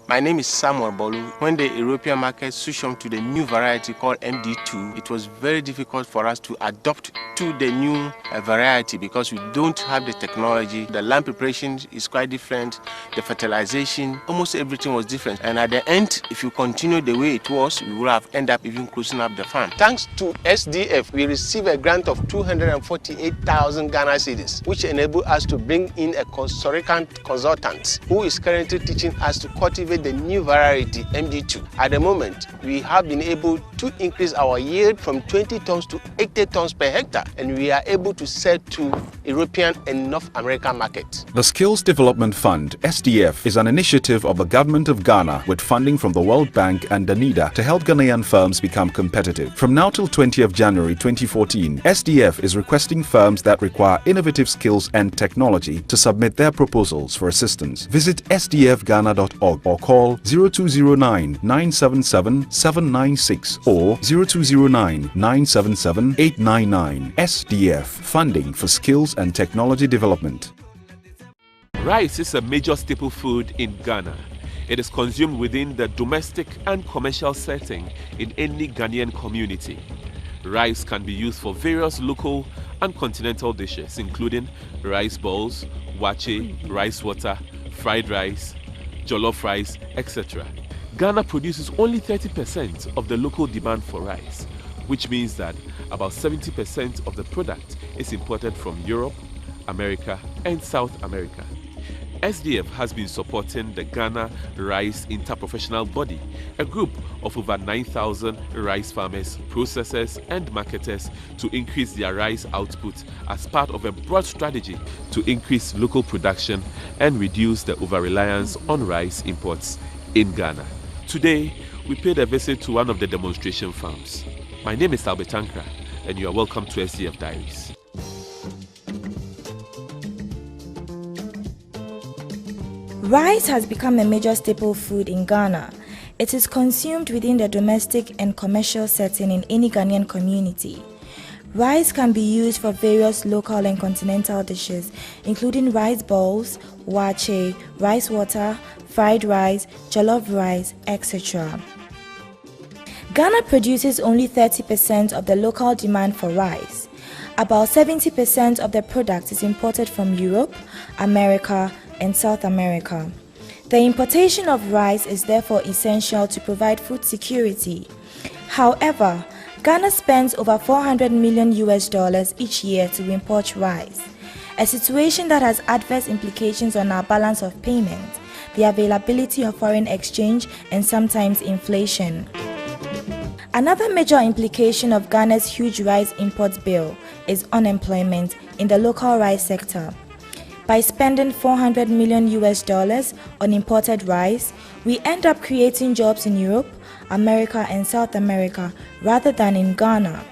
My name is Samuel Bolu. When the European market switched on to the new variety called MD2, it was very difficult for us to adopt to the new variety because we don't have the technology. The land preparation is quite different. The fertilization, almost everything was different. And at the end, if you continue the way it was, we would have ended up even closing up the farm. Thanks to SDF, we received a grant of 248,000 Ghana cedis, which enabled us to bring in a Costa Rican consultant who is currently teaching us to cultivate the new variety MD2. At the moment, we have been able to increase our yield from 20 tons to 80 tons per hectare, and we are able to sell to European and North American markets. The Skills Development Fund, SDF, is an initiative of the Government of Ghana with funding from the World Bank and DANIDA to help Ghanaian firms become competitive. From now till 20th January 2014, SDF is requesting firms that require innovative skills and technology to submit their proposals for assistance. Visit sdfghana.org or call 0209 977 796 or 0209 977 899. SDF, funding for skills and technology development. Rice is a major staple food in Ghana. It is consumed within the domestic and commercial setting in any Ghanaian community. Rice can be used for various local and continental dishes, including rice balls, wache, rice water, fried rice, jollof rice, etc. Ghana produces only 30% of the local demand for rice, which means that about 70% of the product is imported from Europe, America, and South America. SDF has been supporting the Ghana Rice Interprofessional Body, a group of over 9,000 rice farmers, processors, and marketers to increase their rice output as part of a broad strategy to increase local production and reduce the over-reliance on rice imports in Ghana. Today, we paid a visit to one of the demonstration farms. My name is Albert Ankra, and you are welcome to SDF Diaries. Rice has become a major staple food in Ghana. It is consumed within the domestic and commercial setting in any Ghanaian community. Rice can be used for various local and continental dishes, including rice balls, wache, rice water, fried rice, jollof rice, etc. Ghana produces only 30% of the local demand for rice. About 70% of the product is imported from Europe, America, and South America. The importation of rice is therefore essential to provide food security. However, Ghana spends over $400 million each year to import rice, a situation that has adverse implications on our balance of payment, the availability of foreign exchange, and sometimes inflation. Another major implication of Ghana's huge rice import bill is unemployment in the local rice sector. By spending $400 million on imported rice, we end up creating jobs in Europe, America, and South America rather than in Ghana.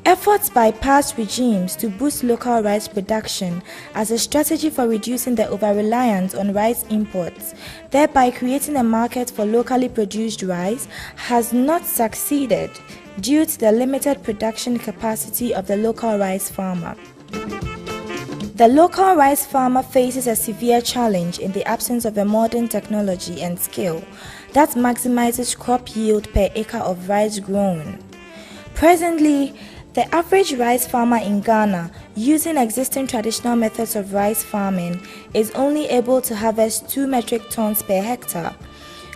Efforts by past regimes to boost local rice production as a strategy for reducing the over-reliance on rice imports, thereby creating a market for locally produced rice, has not succeeded due to the limited production capacity of the local rice farmer. The local rice farmer faces a severe challenge in the absence of a modern technology and skill that maximizes crop yield per acre of rice grown. Presently, the average rice farmer in Ghana, using existing traditional methods of rice farming, is only able to harvest 2 metric tons per hectare,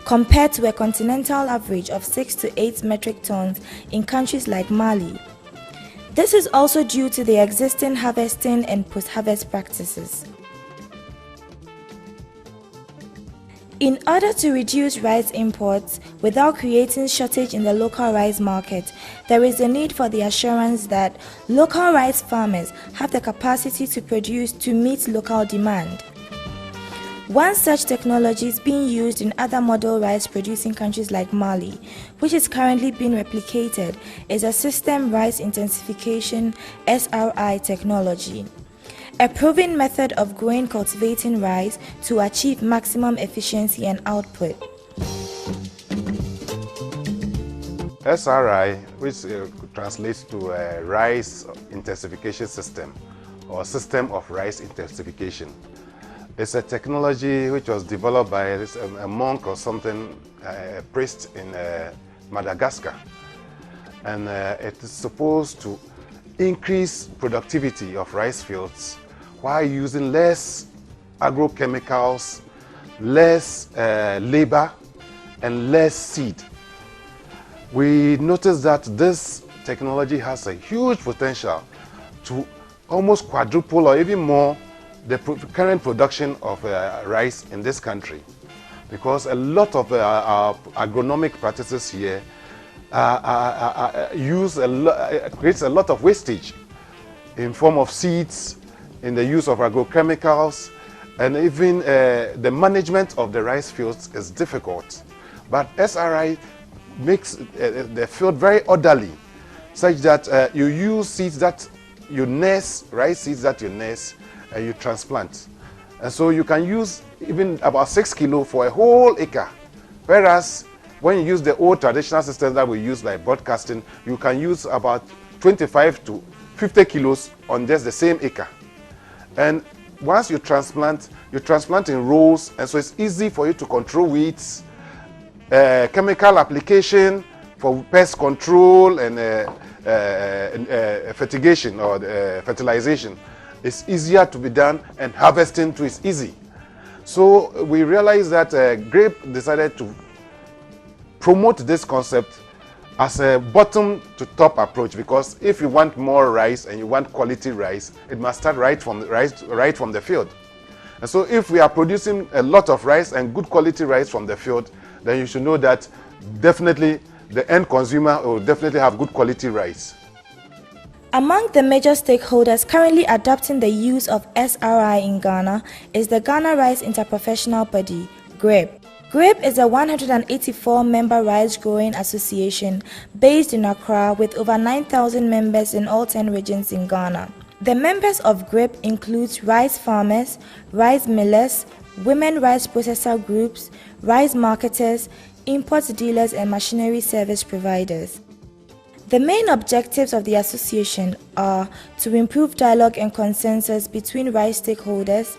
compared to a continental average of 6 to 8 metric tons in countries like Mali. This is also due to the existing harvesting and post-harvest practices. In order to reduce rice imports without creating shortage in the local rice market, there is a need for the assurance that local rice farmers have the capacity to produce to meet local demand. One such technology is being used in other model rice producing countries like Mali, which is currently being replicated, is a system rice intensification (SRI) technology, a proven method of growing cultivating rice to achieve maximum efficiency and output. SRI, which translates to a rice intensification system or system of rice intensification. It's a technology which was developed by a monk or something, a priest in Madagascar. And it is supposed to increase productivity of rice fields while using less agrochemicals, less labor, and less seed. We noticed that this technology has a huge potential to almost quadruple or even more the current production of rice in this country, because a lot of our agronomic practices here creates a lot of wastage in form of seeds, in the use of agrochemicals, and even the management of the rice fields is difficult. But SRI makes the field very orderly, such that you use seeds that you nurse, rice seeds that you nurse, and you transplant. And so you can use even about 6 kilos for a whole acre. Whereas when you use the old traditional systems that we use like broadcasting, you can use about 25 to 50 kilos on just the same acre. And once you transplant in rows, and so it's easy for you to control weeds, chemical application for pest control and fertigation or fertilization. It's easier to be done, and harvesting too is easy. So we realized that GRAPE decided to promote this concept as a bottom to top approach, because if you want more rice and you want quality rice, it must start right from the field. And so if we are producing a lot of rice and good quality rice from the field, then you should know that definitely the end consumer will definitely have good quality rice. Among the major stakeholders currently adopting the use of SRI in Ghana is the Ghana Rice Interprofessional Body, GRAPE. GRAPE is a 184-member rice growing association based in Accra with over 9,000 members in all 10 regions in Ghana. The members of GRAPE include rice farmers, rice millers, women rice processor groups, rice marketers, import dealers, and machinery service providers. The main objectives of the association are to improve dialogue and consensus between rice stakeholders,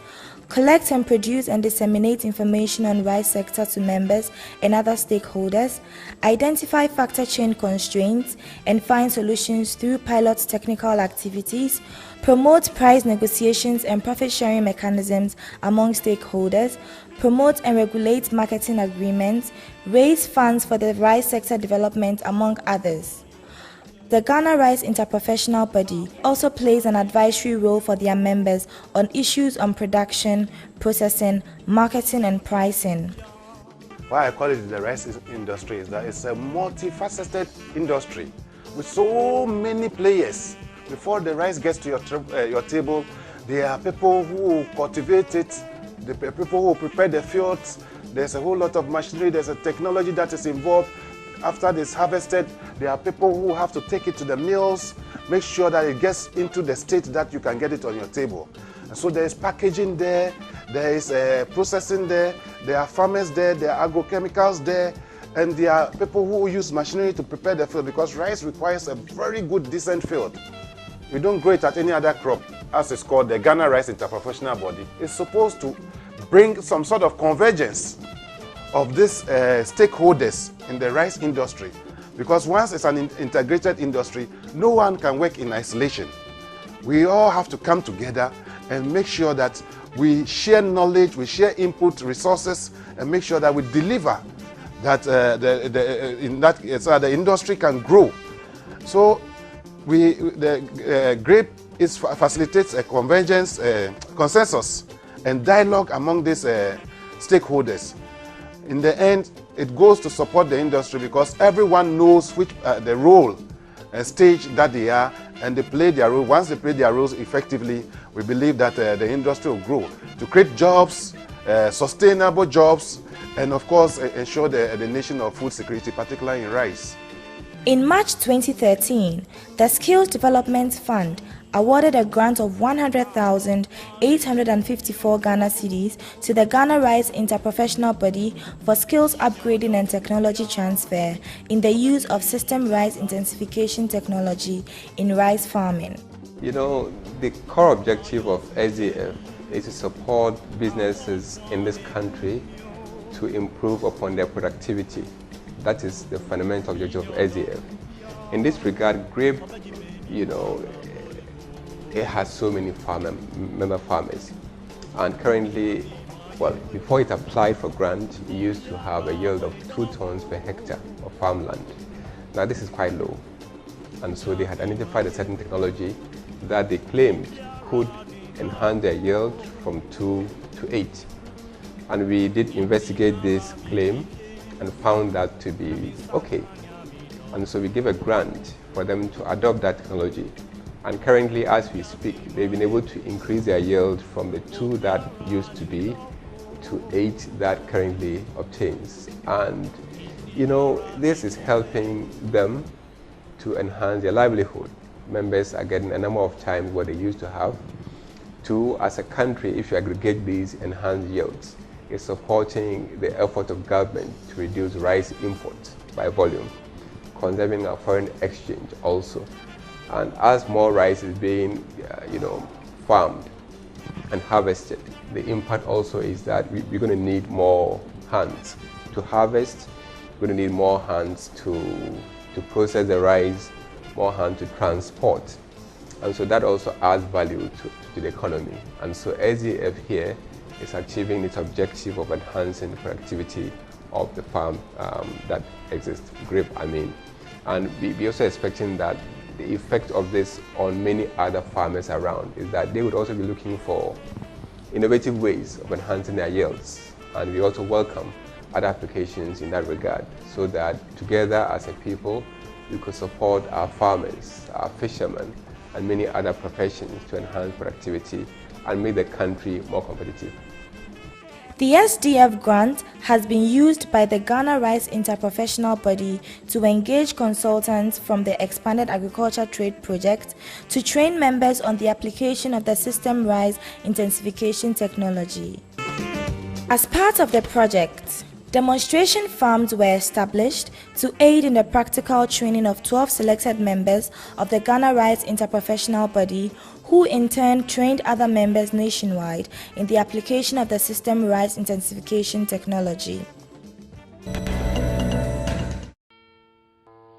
collect and produce and disseminate information on rice sector to members and other stakeholders, identify factor chain constraints and find solutions through pilot technical activities, promote price negotiations and profit sharing mechanisms among stakeholders, promote and regulate marketing agreements, raise funds for the rice sector development, among others. The Ghana Rice Interprofessional Body also plays an advisory role for their members on issues on production, processing, marketing, and pricing. Why I call it the rice industry is that it's a multifaceted industry with so many players. Before the rice gets to your table, there are people who cultivate it, the people who prepare the fields. There's a whole lot of machinery, there's a technology that is involved. After it's harvested, there are people who have to take it to the mills, make sure that it gets into the state that you can get it on your table. And so there is packaging there, there is processing there are farmers there are agrochemicals there, and there are people who use machinery to prepare the field, because rice requires a very good, decent field. We don't grow it at any other crop, as it's called the Ghana Rice Interprofessional Body. It's supposed to bring some sort of convergence of these stakeholders in the rice industry, because once it's an integrated industry, no one can work in isolation. We all have to come together and make sure that we share knowledge, we share input resources, and make sure that we deliver that so that the industry can grow. So the GRAPE facilitates a convergence, consensus, and dialogue among these stakeholders. In the end, it goes to support the industry, because everyone knows which the role and stage that they are, and they play their role. Once they play their roles effectively, we believe that the industry will grow to create jobs, sustainable jobs, and of course ensure the nation of food security, particularly in rice. In March 2013, the Skills Development Fund awarded a grant of 100,854 Ghana cedis to the Ghana Rice Interprofessional Body for skills upgrading and technology transfer in the use of system rice intensification technology in rice farming. You know, the core objective of SDF is to support businesses in this country to improve upon their productivity. That is the fundamental objective of SDF. In this regard, grape, it has so many member farmers, and currently, well, before it applied for grant, it used to have a yield of 2 tons per hectare of farmland. Now this is quite low, and so they had identified a certain technology that they claimed could enhance their yield from 2 to 8. And we did investigate this claim and found that to be okay. And so we gave a grant for them to adopt that technology. And currently, as we speak, they've been able to increase their yield from the 2 that used to be to 8 that currently obtains. And this is helping them to enhance their livelihood. Members are getting a number of times what they used to have. 2, as a country, if you aggregate these enhanced yields, it's supporting the effort of government to reduce rice imports by volume, conserving our foreign exchange also. And as more rice is being, farmed and harvested, the impact also is that we're going to need more hands to harvest. We're going to need more hands to process the rice, more hands to transport. And so that also adds value to the economy. And so SDF here is achieving its objective of enhancing the productivity of the farm that exists, grape, I mean. And we're also expecting that the effect of this on many other farmers around is that they would also be looking for innovative ways of enhancing their yields. And we also welcome other applications in that regard, so that together as a people, we could support our farmers, our fishermen, and many other professions to enhance productivity and make the country more competitive. The SDF grant has been used by the Ghana Rice Interprofessional Body to engage consultants from the Expanded Agriculture Trade Project to train members on the application of the system rice intensification technology. As part of the project, demonstration farms were established to aid in the practical training of 12 selected members of the Ghana Rice Interprofessional Body, who in turn trained other members nationwide in the application of the system rice intensification technology.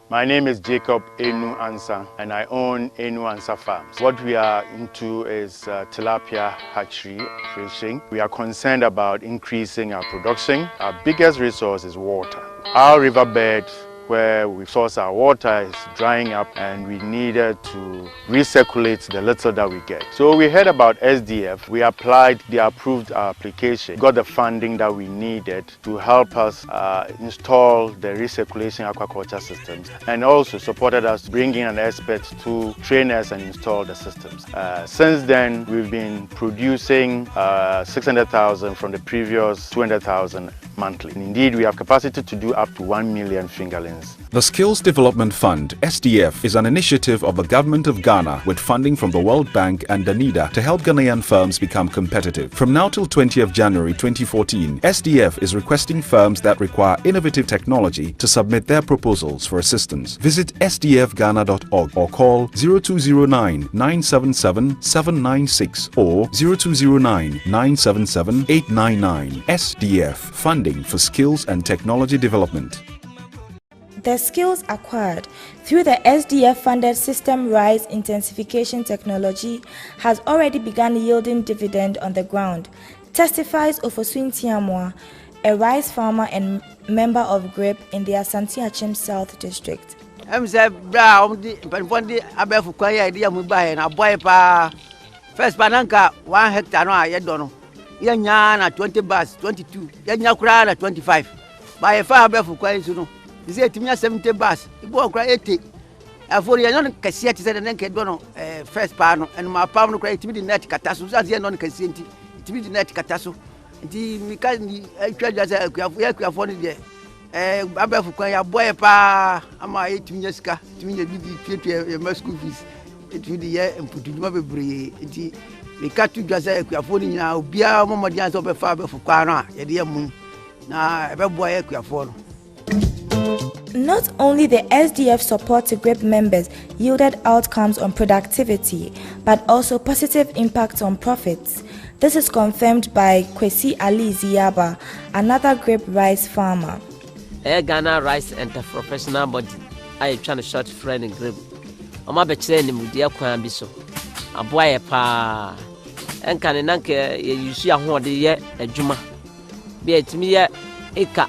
My name is Jacob Enu Ansa, and I own Enu Ansa Farms. What we are into is tilapia hatchery fishing. We are concerned about increasing our production. Our biggest resource is water. Our riverbed where we source our water is drying up, and we needed to recirculate the little that we get. So we heard about SDF. We applied, they approved our application, got the funding that we needed to help us install the recirculation aquaculture systems, and also supported us bringing an expert to train us and install the systems. Since then, we've been producing 600,000 from the previous 200,000 monthly. And indeed, we have capacity to do up to 1 million fingerlings. The Skills Development Fund, SDF, is an initiative of the Government of Ghana with funding from the World Bank and DANIDA to help Ghanaian firms become competitive. From now till 20th January 2014, SDF is requesting firms that require innovative technology to submit their proposals for assistance. Visit sdfghana.org or call 0209 977 796 or 0209 977 899. SDF, funding for skills and technology development. The skills acquired through the SDF-funded system rice intensification technology has already begun yielding dividend on the ground, testifies Ofosun Tiamwa, a rice farmer and member of GRIP in the Asante Achim South District. First bananka 1 hectare no ayedono. Yanya na 20 bars, 22. Yanya kura na 25. By far be for kwai no. Is it 70 bars? Ibo kura 80. Afori ya no kase ati se den ke do no first pa no and ma pa no kura itimi di net kataso. So ze no kase nti itimi di net kataso. Nti mi ka ni atwa dwa se akuafo ni de abefu kwai ya boy pa ama itimi nya sika, itimi nya bibi tuetue ma school fees. It di ye emputu duma bebre nti me ka tu dwa se akuafo ni nyina obia momodi anso be fa abefu kwa no a ye de yam na ebe boy akuafo no. Not only the SDF support to GRIP members yielded outcomes on productivity, but also positive impacts on profits. This is confirmed by Kwesi Ali Ziaba, another grape rice farmer. Ghana Rice Interprofessional body. I trying to short friend in grape. Oma betre ni mudia kwan bi so. Aboa ye pa. Enka ne nanke ye yusu ahode ye adwuma. Bi etimi ye eka.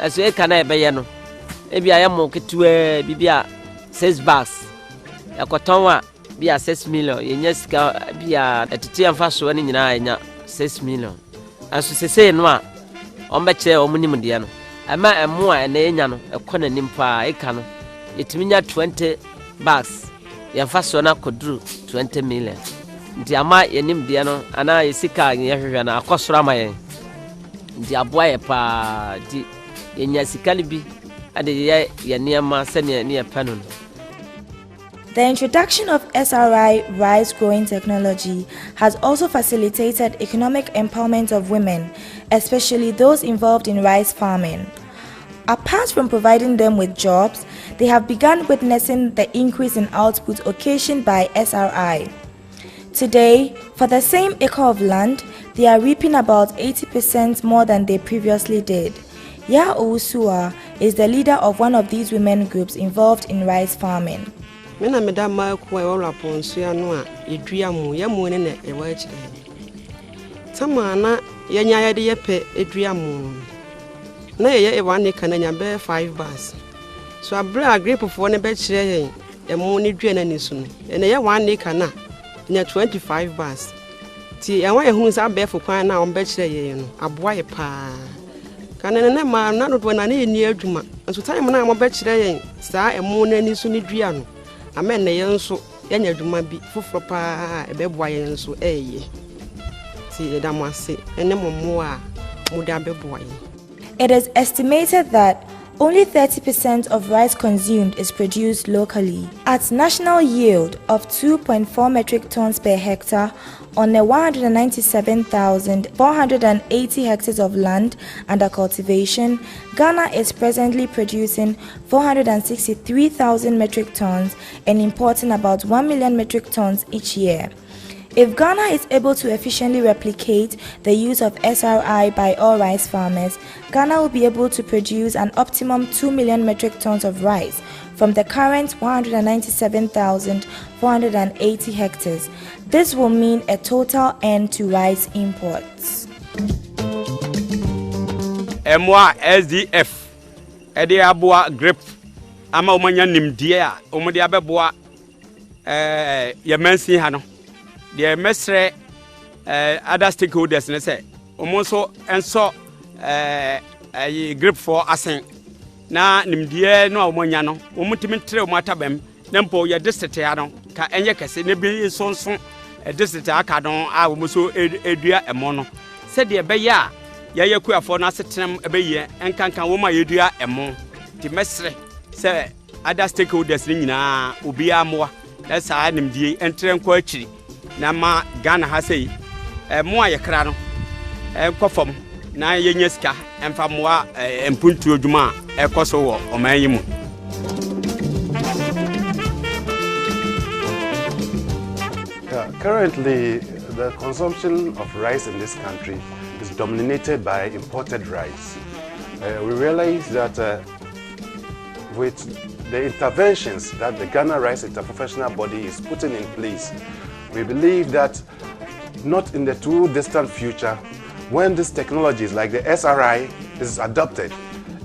Eso eka na ebe ye no. Ebi aye mo ketua bibia 6 bags. Yakotonwa bia 6 million. Ye nya sika bia etiti amfa so ni nyina enya 6 million. Aso sese no a ombeche omuni mudia no. Ama emu a na enya no ekona nimpa eka no. Yetimi nya 20 bags. Yamfa so na kodru 20 million. Nti ama yenim dia no ana yesika yehwehwe na akosoro ama yen. Nti aboa ye pa di yenya sika ne bi ade ye niam se ne panu. The introduction of SRI rice growing technology has also facilitated economic empowerment of women, especially those involved in rice farming. Apart from providing them with jobs, they have begun witnessing the increase in output occasioned by SRI. Today, for the same acre of land, they are reaping about 80% more than they previously did. Ya Owusua is the leader of one of these women groups involved in rice farming. Mena meda ma kwa wala ponso ya no a edua mu ya mu ne na e wa kire. Tama na ya nya ya de ye pe edua mu. Na ye e wa ne kana nya be 5 bars. So abra grape fo ne be kire yen e mu ne dua na ni su no. E ne ye 1 ne kana nya 25 bars. Ti e wa ye hunu sa be fo kwan na on be kire yen no aboa ye pa. Kana ne ma na do na ne ni adwuma. Nso time na mo be kire yen sa e mu na ni su ne dua no. Amen na yenso yanya dwuma bi foforo pa ebeboa yenso eye ti edamase ene momo a muda beboa yen. It is estimated that only 30% of rice consumed is produced locally. At national yield of 2.4 metric tons per hectare on a 197,480 hectares of land under cultivation, Ghana is presently producing 463,000 metric tons and importing about 1 million metric tons each year. If Ghana is able to efficiently replicate the use of SRI by all rice farmers, Ghana will be able to produce an optimum 2 million metric tons of rice from the current 197,480 hectares. This will mean a total end to rice imports. Moi SDF ede aboa grip ama omanya nimdie a omode abeboa yemansi ha no de mesre other stakeholders ne say omonso enso grip for asen na nimdie no omonya no omutimi tre omatabam na mpo ye district ya no ka enye kese ne bi sonson district aka don a omoso edua emo no se de be ya ya kuafo na setem ebeye enkankan wo ma yedua emo ti mesre se other stakeholders ni nyina obi amoa na sa nimdie entre nko akiri na ma Ghana ha sei mo ayekra no kofom na yenyeska emfa moa empuntu odwuma ekoso wo omanyi mu. Currently, the consumption of rice in this country is dominated by imported rice. We realize that with the interventions that the Ghana Rice Interprofessional body is putting in place, we believe that not in the too distant future, when these technologies like the SRI is adopted,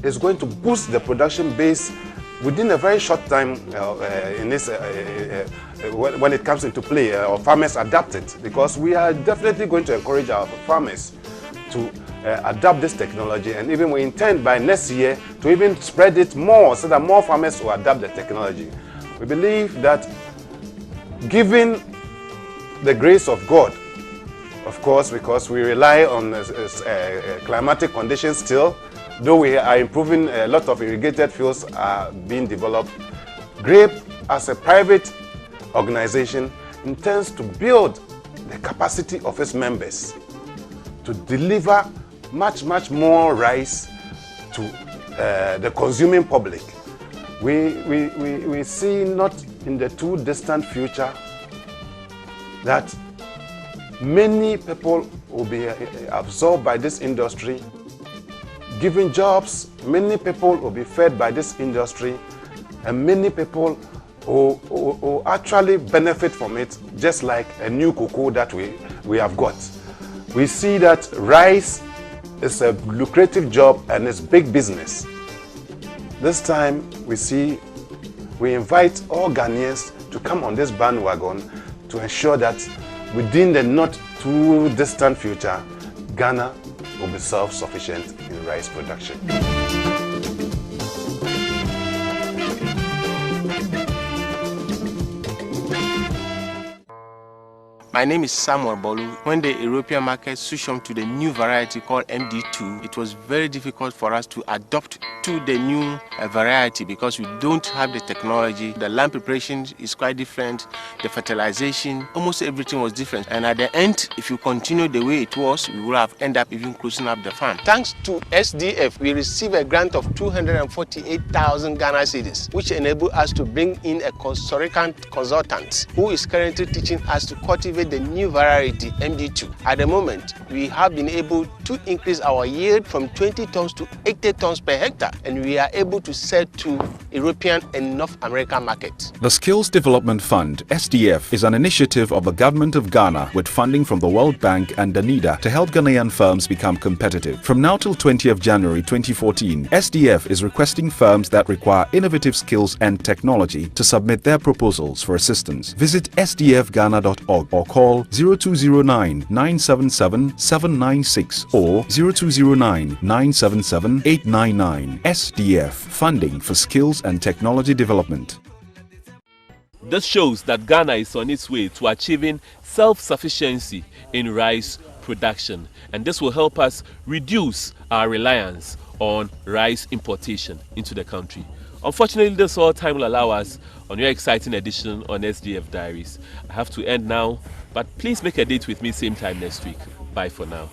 it's going to boost the production base within a very short time in this, when it comes into play, our farmers adapt it, because we are definitely going to encourage our farmers to adopt this technology, and even we intend by next year to even spread it more so that more farmers will adopt the technology. We believe that given the grace of God, of course, because we rely on climatic conditions still, though we are improving, a lot of irrigated fields are being developed. GRAPE, as a private organization, intends to build the capacity of its members to deliver much more rice to the consuming public. We see not in the too distant future that Many people will be absorbed by this industry, giving jobs. Many people will be fed by this industry, and many people will actually benefit from it, just like a new cocoa that we have got. We see that rice is a lucrative job and it's big business. This time we invite all Ghanaians to come on this bandwagon to ensure that within the not too distant future, Ghana will be self-sufficient in rice production. My name is Samuel Bolu. When the European market switched on to the new variety called MD2, it was very difficult for us to adopt to the new variety because we don't have the technology. The land preparation is quite different. The fertilization, almost everything was different. And at the end, if you continue the way it was, we would have ended up even closing up the farm. Thanks to SDF, we received a grant of 248,000 Ghana cedis, which enabled us to bring in a consultant who is currently teaching us to cultivate the new variety MD2. At the moment, we have been able to increase our yield from 20 tons to 80 tons per hectare, and we are able to sell to European and North American markets. The Skills Development Fund, SDF, is an initiative of the Government of Ghana with funding from the World Bank and Danida to help Ghanaian firms become competitive. From now till 20th January 2014, SDF is requesting firms that require innovative skills and technology to submit their proposals for assistance. Visit sdfghana.org or call 0209 977 796 or 0209 977 899. SDF, funding for skills and technology development. This shows that Ghana is on its way to achieving self-sufficiency in rice production, and this will help us reduce our reliance on rice importation into the country. Unfortunately, this all time will allow us on your exciting edition on SDF Diaries. I have to end now, but please make a date with me same time next week. Bye for now.